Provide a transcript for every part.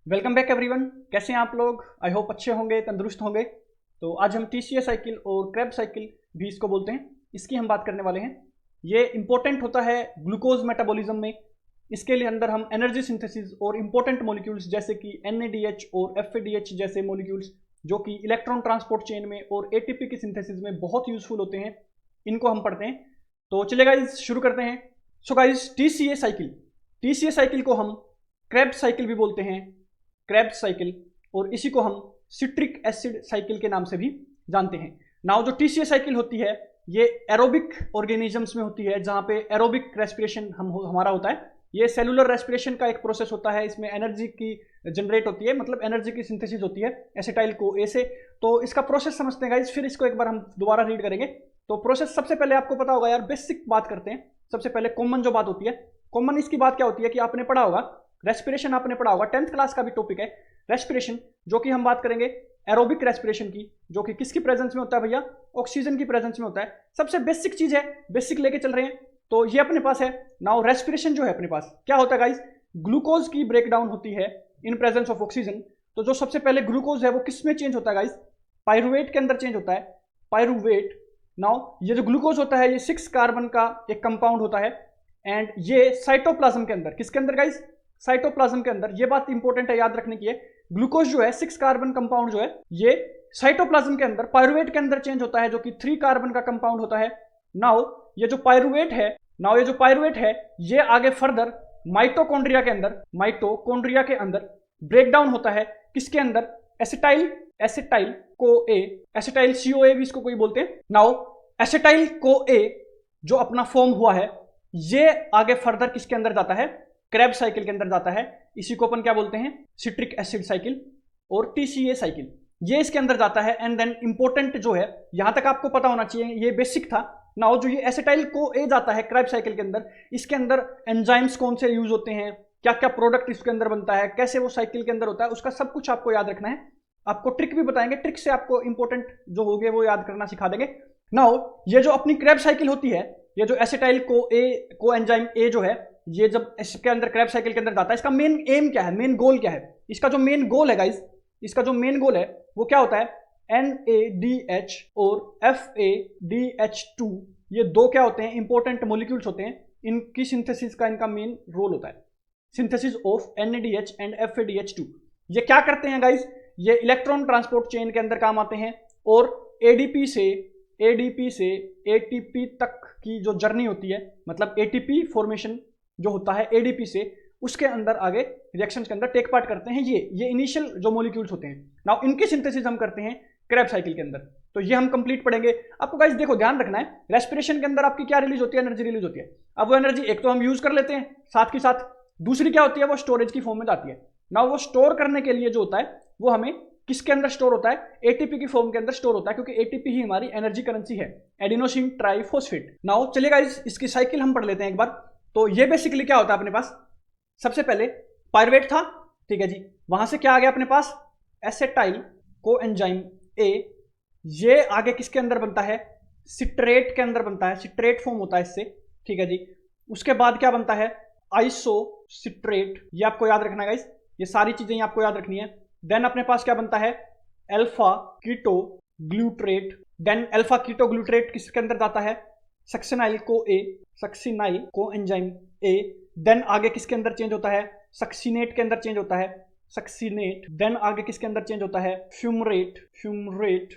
Welcome back everyone. कैसे हैं आप लोग? आई होप अच्छे होंगे, तंदुरुस्त होंगे। तो आज हम टीसीए साइकिल और क्रेब साइकिल भी इसको बोलते हैं, इसकी हम बात करने वाले हैं। ये इंपॉर्टेंट होता है ग्लूकोज मेटाबॉलिज्म में। इसके लिए अंदर हम एनर्जी सिंथेसिस और इंपॉर्टेंट मॉलिक्यूल्स जैसे कि NADH और FADH जैसे मॉलिक्यूल्स जो कि इलेक्ट्रॉन ट्रांसपोर्ट चेन में और ATP की सिंथेसिस में बहुत यूजफुल होते हैं, इनको हम पढ़ते हैं। तो चलिए गाइज शुरू करते हैं। सो गाइज टीसीए साइकिल को हम क्रेब साइकिल भी बोलते हैं, क्रेब्स साइकिल, और इसी को हम सिट्रिक एसिड साइकिल के नाम से भी जानते हैं। नाउ जो टीसीए साइकिल होती है ये एरोबिक ऑर्गेनिजम्स में होती है, जहां पे एरोबिक रेस्पिरेशन हमारा होता है। ये सेलुलर रेस्पिरेशन का एक प्रोसेस होता है, इसमें एनर्जी की जनरेट होती है, मतलब एनर्जी की सिंथेसिस होती है एसिटाइल को ए से। तो इसका प्रोसेस समझते हैं गाइस, फिर इसको एक बार हम दोबारा रीड करेंगे। तो प्रोसेस सबसे पहले आपको पता होगा यार, बेसिक बात करते हैं। सबसे पहले कॉमन जो बात होती है, कॉमन इसकी बात क्या होती है कि आपने पढ़ा होगा रेस्पिरेशन, आपने पढ़ा होगा 10th क्लास का भी टॉपिक है रेस्पिरेशन, जो कि हम बात करेंगे एरोबिक रेस्पिरेशन की, जो कि किसकी प्रेजेंस में होता है भैया? ऑक्सीजन की प्रेजेंस में होता है। सबसे बेसिक चीज है, बेसिक लेके चल रहे हैं। तो ये अपने पास है। नाउ रेस्पिरेशन जो है अपने पास क्या होता है गाइस? ग्लूकोज की ब्रेकडाउन होती है इन प्रेजेंस ऑफ ऑक्सीजन। तो जो सबसे पहले ग्लूकोज है वो किस में चेंज होता है गाइस? पायरुवेट के अंदर चेंज होता है, पायरुवेट। नाउ ये जो ग्लूकोज होता है ये 6 कार्बन का एक कंपाउंड होता है, एंड ये साइटोप्लाज्म के अंदर, किसके अंदर गाइस? साइटोप्लाज्म के अंदर। ये बात इंपॉर्टेंट है, याद रखने की है। ग्लूकोज जो है 6 कार्बन कंपाउंड जो है ये साइटोप्लाज्म के अंदर पायरुवेट के अंदर चेंज होता है, जो कि 3 कार्बन का कंपाउंड होता है। नाउ ये जो पायरुवेट है ये आगे फर्दर माइटोकॉन्ड्रिया के अंदर ब्रेक डाउन होता है। किसके अंदर? एसिटाइल CoA भी इसको कोई बोलते हैं। नाउ एसिटाइल CoA जो अपना फॉर्म हुआ है ये आगे फर्दर किसके अंदर जाता है? क्रेब साइकिल के अंदर जाता है। इसी को अपन क्या बोलते हैं? सिट्रिक एसिड साइकिल और टीसीए साइकिल, ये इसके अंदर जाता है। एंड देन इंपॉर्टेंट जो है, यहां तक आपको पता होना चाहिए, ये बेसिक था। नाउ जो ये एसिटाइल CoA जाता है क्रेब साइकिल के अंदर, इसके अंदर एंजाइम्स कौन से यूज होते हैं, क्या क्या प्रोडक्ट इसके अंदर बनता है, कैसे वो साइकिल के अंदर होता है, उसका सब कुछ आपको याद रखना है। आपको ट्रिक भी बताएंगे, ट्रिक से आपको इंपॉर्टेंट जो होंगे वो याद करना सिखा देंगे। नाउ ये जो अपनी क्रेब साइकिल होती है, ये जो एसिटाइल को एंजाइम ए जो है, ये जब इसके अंदर क्रेब साइकिल के अंदर जाता है, इसका मेन एम क्या है, मेन गोल क्या है? इसका जो मेन गोल है गाइस, इसका जो मेन गोल है वो क्या होता है? NADH और FADH2, ये दो क्या होते हैं? इंपॉर्टेंट मॉलिक्यूल्स होते हैं। इनकी सिंथेसिस का इनका मेन रोल होता है, synthesis of NADH and FADH2। ये क्या करते हैं गाइस? ये इलेक्ट्रॉन ट्रांसपोर्ट चेन के अंदर काम आते हैं, और ADP से ATP तक की जो जर्नी होती है, मतलब ATP फॉर्मेशन जो होता है ADP से, उसके अंदर आगे रिएक्शंस के अंदर टेक पार्ट करते हैं ये इनिशियल जो मॉलिक्यूल्स होते हैं। नाउ इनकी सिंथेसिस हम करते हैं क्रेब साइकिल के अंदर। तो ये हम कंप्लीट पढ़ेंगे। आपको गाइस देखो ध्यान रखना है, रेस्पिरेशन के अंदर आपकी क्या रिलीज होती है? एनर्जी रिलीज होती है। अब वो एनर्जी एक तो हम यूज कर लेते हैं, साथ के साथ दूसरी क्या होती है? वो स्टोरेज की फॉर्म में जाती है। नाउ वो स्टोर करने के लिए जो होता है वो हमें किसके अंदर स्टोर होता है? ATP की फॉर्म के अंदर स्टोर होता है, क्योंकि ATP ही हमारी एनर्जी करेंसी है, एडिनोसिन ट्राइफॉस्फेट। नाउ चलिए गाइस इसकी साइकिल हम पढ़ लेते हैं एक बार। तो ये बेसिकली क्या होता है अपने पास? सबसे पहले पायरुवेट था, ठीक है जी, वहां से क्या आ गया अपने पास? एसिटाइल को एंजाइम ए, ये आगे किसके अंदर बनता है? सिट्रेट के अंदर बनता है, सिट्रेट फॉर्म होता है इससे, ठीक है जी। उसके बाद क्या बनता है? आइसोसिट्रेट, ये आपको याद रखना है गाइस, ये सारी चीजें आपको याद रखनी है। देन अपने पास क्या बनता है? Alpha keto glutarate. Then alpha keto glutarate किसके अंदर जाता है? सक्सिनाइल को एंजाइम ए। देन आगे किसके अंदर चेंज होता है? सक्सिनेट के अंदर चेंज होता है, सक्सिनेट। देन आगे किसके अंदर चेंज होता है? Fumarate FUMARATE।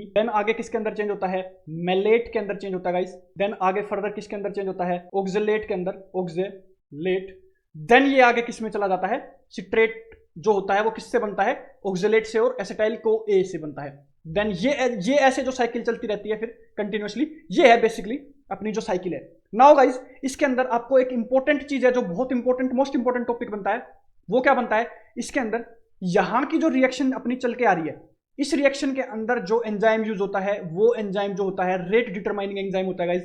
देन आगे किसके अंदर चेंज होता है? मेलेट के अंदर चेंज होता है गाइस। देन आगे फर्दर किसके अंदर चेंज होता है? ऑक्जेलेट के अंदर, ऑक्जेलेट। देन ये आगे किस में चला जाता है? सिट्रेट जो होता है वो किससे बनता है? ऑक्जेलेट से और एसिटाइल को ए से बनता है। देन ये ऐसे जो साइकिल चलती रहती है फिर कंटिन्यूअसली, ये है बेसिकली अपनी जो साइकिल है। नाउ गाइस इसके अंदर आपको एक इंपॉर्टेंट चीज है जो बहुत इंपॉर्टेंट, मोस्ट इंपॉर्टेंट टॉपिक बनता है। वो क्या बनता है? इसके अंदर यहां की जो रिएक्शन अपनी चल के आ रही है, इस रिएक्शन के अंदर जो एंजाइम यूज होता है वो एंजाइम जो होता है रेट डिटरमाइनिंग एंजाइम होता है गाइस,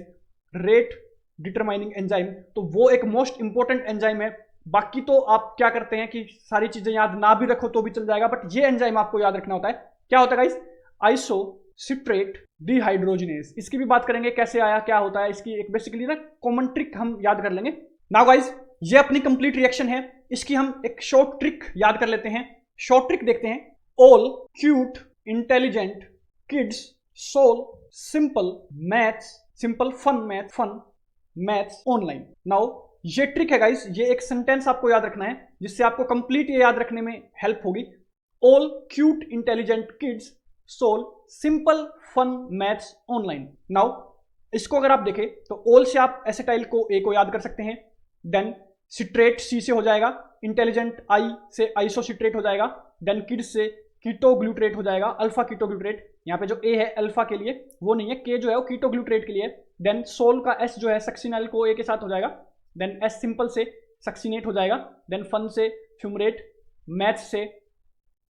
रेट डिटरमाइनिंग एंजाइम। तो वो एक मोस्ट इंपॉर्टेंट एंजाइम है। बाकी तो आप क्या करते हैं कि सारी चीजें याद ना भी रखो तो भी चल जाएगा, बट ये एंजाइम आपको याद रखना होता है। क्या होता है गाइस? Isocitrate dehydrogenase. इसकी भी बात करेंगे कैसे आया, क्या होता है, इसकी एक बेसिकली ना कॉमन ट्रिक हम याद कर लेंगे। नाउ गाइस ये अपनी कंप्लीट रिएक्शन है। इसकी हम एक शॉर्ट ट्रिक याद कर लेते हैं। शॉर्ट ट्रिक देखते हैं। All cute intelligent kids solve simple maths, simple fun maths online. Now ये ट्रिक है गाइस, ये एक सेंटेंस आपको याद रखना है जिससे आपको कंप्लीट ये याद रखने में हेल्प होगी। All cute intelligent kids solve simple fun maths online. Now इसको अगर आप देखें तो ऑल से आप एसिटाइल को ए को याद कर सकते हैं, देन सिट्रेट सी से हो जाएगा, इंटेलिजेंट आई से आइसोसिट्रेट हो जाएगा, देन किड्स से कीटोग्लूट्रेट हो जाएगा, अल्फा कीटोग्लूट्रेट। यहाँ पे जो ए है अल्फा के लिए वो नहीं है, के जो है वो कीटोग्लूट्रेट के लिए। देन सोल का एस जो है सक्सिनाइल को ए के साथ हो जाएगा, देन एस सिंपल से सक्सिनेट हो जाएगा, देन फन से फ्यूमरेट, मैथ्स से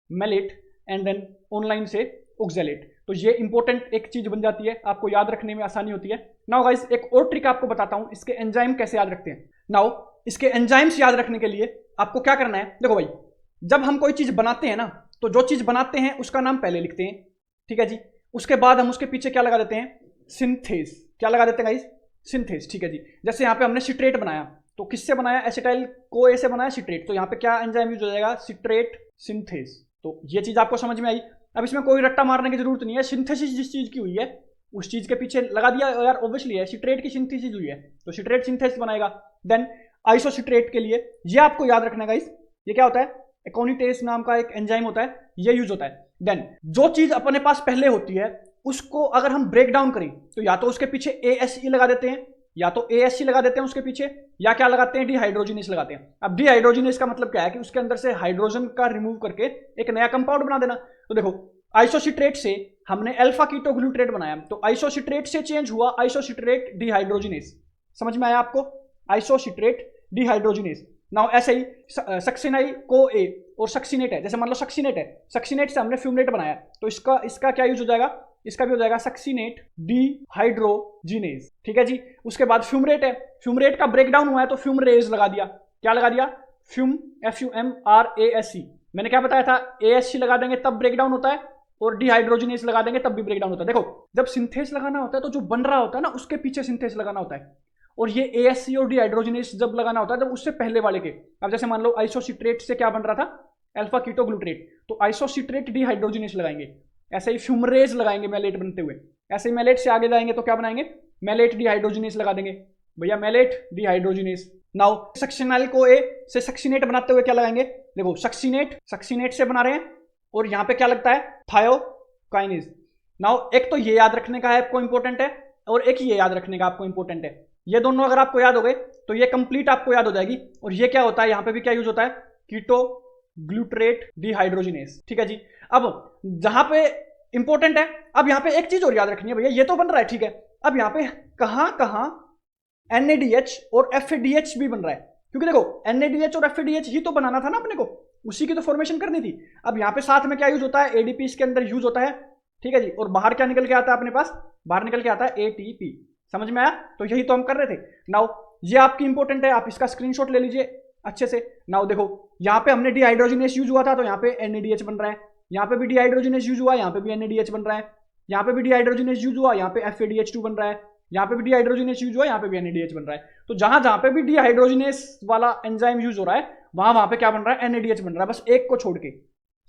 मेलेट, एंड देन ऑनलाइन से ऑक्जेलेट। तो ये इंपॉर्टेंट एक चीज बन जाती है, आपको याद रखने में आसानी होती है। नाउ गाइस एक और ट्रिक आपको बताता हूं, इसके एंजाइम कैसे याद रखते हैं। नाउ इसके एंजाइम्स याद रखने के लिए आपको क्या करना है, देखो भाई, जब हम कोई चीज बनाते हैं ना तो जो चीज बनाते हैं उसका नाम पहले लिखते हैं, ठीक है जी। उसके बाद हम उसके पीछे क्या लगा देते हैं, सिंथेस। क्या लगा देते हैं गाइस, सिंथेस, ठीक है जी। जैसे यहाँ पे हमने सिट्रेट बनाया तो किससे बनाया, एसिटाइल को ए से बनाया सिट्रेट, तो यहाँ पे क्या एंजाइम यूज हो जाएगा, सिट्रेट सिंथेस। तो ये चीज आपको समझ में आई। अब इसमें कोई रट्टा मारने की जरूरत नहीं है, सिंथेसिस जिस चीज की हुई है उस चीज के पीछे लगा दिया यार, ऑब्वियसली है सिट्रेट की सिंथेसिस हुई है तो सिट्रेट सिंथेसिस बनाएगा। देन आइसोसिट्रेट के लिए ये आपको याद रखना है गाइस, ये क्या होता है, एकोनिटेस नाम का एक एंजाइम होता है, ये यूज होता है। देन जो चीज अपने पास पहले होती है उसको अगर हम ब्रेक डाउन करें तो या तो उसके पीछे ASE लगा देते हैं, या तो ASC लगा देते हैं उसके पीछे, या क्या लगाते हैं, डिहाइड्रोजिनेस लगाते हैं। अब डिहाइड्रोजिनेस का मतलब क्या है कि उसके अंदर से हाइड्रोजन का रिमूव करके एक नया कंपाउंड बना देना। तो देखो आइसोसिट्रेट से हमने अल्फा कीटोग्लूट्रेट बनाया तो आइसोसिट्रेट से चेंज हुआ आइसोसिट्रेट डिहाइड्रोजिनेस। समझ में आया आपको, आइसोसिट्रेट डिहाइड्रोजिनेस। नाउ ऐसे ही सक्सिनाइल को ए और सक्सिनेट है, जैसे मान लो सक्सिनेट है, सक्सिनेट से हमने फ्यूमरेट बनाया तो इसका क्या यूज हो जाएगा, इसका भी हो जाएगा सक्सिनेट डिहाइड्रोजिनेस, ठीक है जी। उसके बाद फ्यूमरेट है, फ्यूमरेट का ब्रेकडाउन हुआ है तो फ्यूमरेज लगा दिया। क्या लगा दिया, फ्यूम FUMRASE। मैंने क्या बताया था, ASC लगा देंगे तब ब्रेकडाउन होता है और डिहाइड्रोजिनेस लगा देंगे तब भी ब्रेकडाउन होता है। देखो जब सिंथेस लगाना होता है तो जो बन रहा होता है ना उसके पीछे सिंथेस लगाना होता है, और ये ASC और डिहाइड्रोजिनेस जब लगाना होता है जब उससे पहले वाले के। अब जैसे मान लो आइसोसिट्रेट से क्या बन रहा था, अल्फा कीटोग्लूट्रेट, तो आइसोसिट्रेट डिहाइड्रोजिनेस लगाएंगे। ऐसे ही फ्यूमरेज लगाएंगे मेलेट बनते हुए, ऐसे ही मेलेट से आगे जाएंगे तो क्या बनाएंगे, मेलेट डिहाइड्रोजिनेस लगा देंगे भैया, मेलेट डिहाइड्रोजिनेस। नाउ सक्सिनाइल को ए से सक्सिनेट बनाते हुए क्या लगाएंगे, देखो सक्सिनेट से बना रहे हैं और यहां पे क्या लगता है, थायोकाइनेज। नाउ एक तो ये याद रखने का है आपको इंपॉर्टेंट है, और एक ये याद रखने का आपको इंपॉर्टेंट है। ये दोनों अगर आपको याद हो गए तो ये कंप्लीट आपको याद हो जाएगी। और ये क्या होता है, यहां पे भी क्या यूज होता है, कीटोग्लूट्रेट डिहाइड्रोजिनेस, ठीक है जी। अब जहां पे इंपॉर्टेंट है, अब यहां पे एक चीज और याद रखनी है भैया, ये तो बन रहा है ठीक है, अब यहां पे कहां कहां NADH और FADH भी बन रहा है, क्योंकि देखो NADH और FADH ही तो बनाना था ना अपने को, उसी की तो फॉर्मेशन करनी थी। अब यहाँ पे साथ में क्या यूज होता है, ADP इसके अंदर यूज होता है, ठीक है जी। और बाहर क्या निकल के आता है अपने पास, बाहर निकल के आता है ATP। समझ में आया, तो यही तो हम कर रहे थे। नाउ ये आपकी इंपॉर्टेंट है, आप इसका स्क्रीनशॉट ले लीजिए अच्छे से। नाउ देखो यहाँ पे हमने डिहाइड्रोजिनेस यूज हुआ था तो यहाँ पे NADH बन रहा है, यहाँ पे भी डिहाइड्रोजिनेस यूज हुआ, यहाँ पे भी NADH बन रहा है, यहाँ पे भी डिहाइड्रोजिनेस यूज हुआ, यहाँ पे FADH2 बन रहा है, यहाँ पे भी डिहाइड्रोजिनेस यूज हुआ, यहाँ पे भी NADH बन रहा है। तो जहां जहां पे भी डिहाइड्रोजिनेस वाला एंजाइम यूज हो रहा है वहां पे क्या बन रहा है, NADH बन रहा है, बस एक को छोड़ के।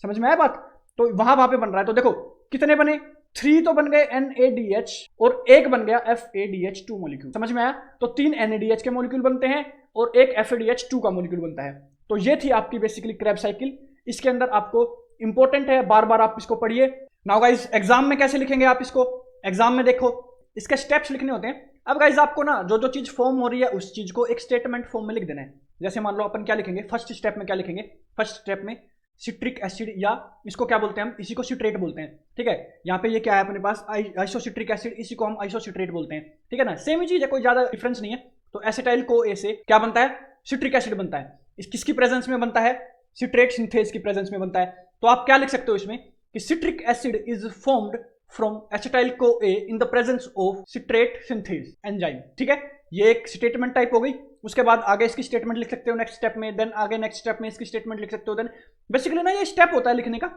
समझ में आया बात, तो वहां पे बन रहा है। तो देखो कितने बने, 3 तो बन गए NADH और एक बन गया FADH2 मॉलिक्यूल। समझ में आया, तो 3 NADH के मॉलिक्यूल बनते हैं और एक FADH2 का मॉलिक्यूल बनता है। तो ये थी आपकी बेसिकली क्रेब साइकिल। इसके अंदर आपको इंपॉर्टेंट है, बार बार आप इसको पढ़िए। नाउ गाइस एग्जाम में कैसे लिखेंगे आप इसको, एग्जाम में देखो इसके स्टेप्स लिखने होते हैं। अब गाइस आपको ना जो जो चीज फॉर्म हो रही है उस चीज को एक स्टेटमेंट फॉर्म में लिख देना है। जैसे मान लो अपन क्या लिखेंगे, फर्स्ट स्टेप में क्या लिखेंगे, फर्स्ट स्टेप में सिट्रिक एसिड, या इसको क्या बोलते हैं हम, इसी को सिट्रेट बोलते हैं, ठीक है। यहाँ पे ये क्या है अपने पास, आइसोसिट्रिक एसिड, इसी को हम आइसोसिट्रेट बोलते हैं, ठीक है ना, सेम ही चीज है, कोई ज्यादा डिफरेंस नहीं है। तो एसिटाइल को ए से क्या बनता है, सिट्रिक एसिड बनता है। इस किसकी प्रेजेंस में बनता है, सिट्रेट सिंथेस की प्रेजेंस में बनता है। तो आप क्या लिख सकते हो इसमें कि citric acid is formed from acetyl co A in the presence of citrate synthase enzyme, ठीक है। ये एक स्टेटमेंट टाइप हो गई। उसके बाद आगे इसकी स्टेटमेंट लिख सकते हो नेक्स्ट स्टेप में, देन आगे नेक्स्ट स्टेप में इसकी स्टेटमेंट लिख सकते हो। देन बेसिकली ना ये स्टेप होता है लिखने का।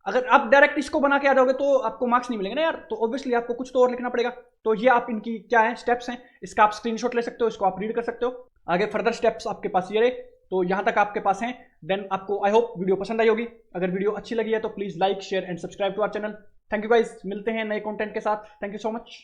अगर आप डायरेक्ट इसको बना के आ जाओगे तो आपको मार्क्स नहीं मिलेंगे ना यार, तो ऑब्वियसली आपको कुछ तो और लिखना पड़ेगा। तो ये आप इनकी क्या है स्टेप्स हैं, इसका आप स्क्रीनशॉट ले सकते हो, इसको आप रीड कर सकते हो। आगे फर्दर स्टेप्स आपके पास ये रहे, तो यहाँ तक आपके पास हैं। देन आपको आई होप वीडियो पसंद आई होगी। अगर वीडियो अच्छी लगी है तो please like share and subscribe to our channel. Thank you guys, मिलते हैं नए कंटेंट के साथ। Thank you so much.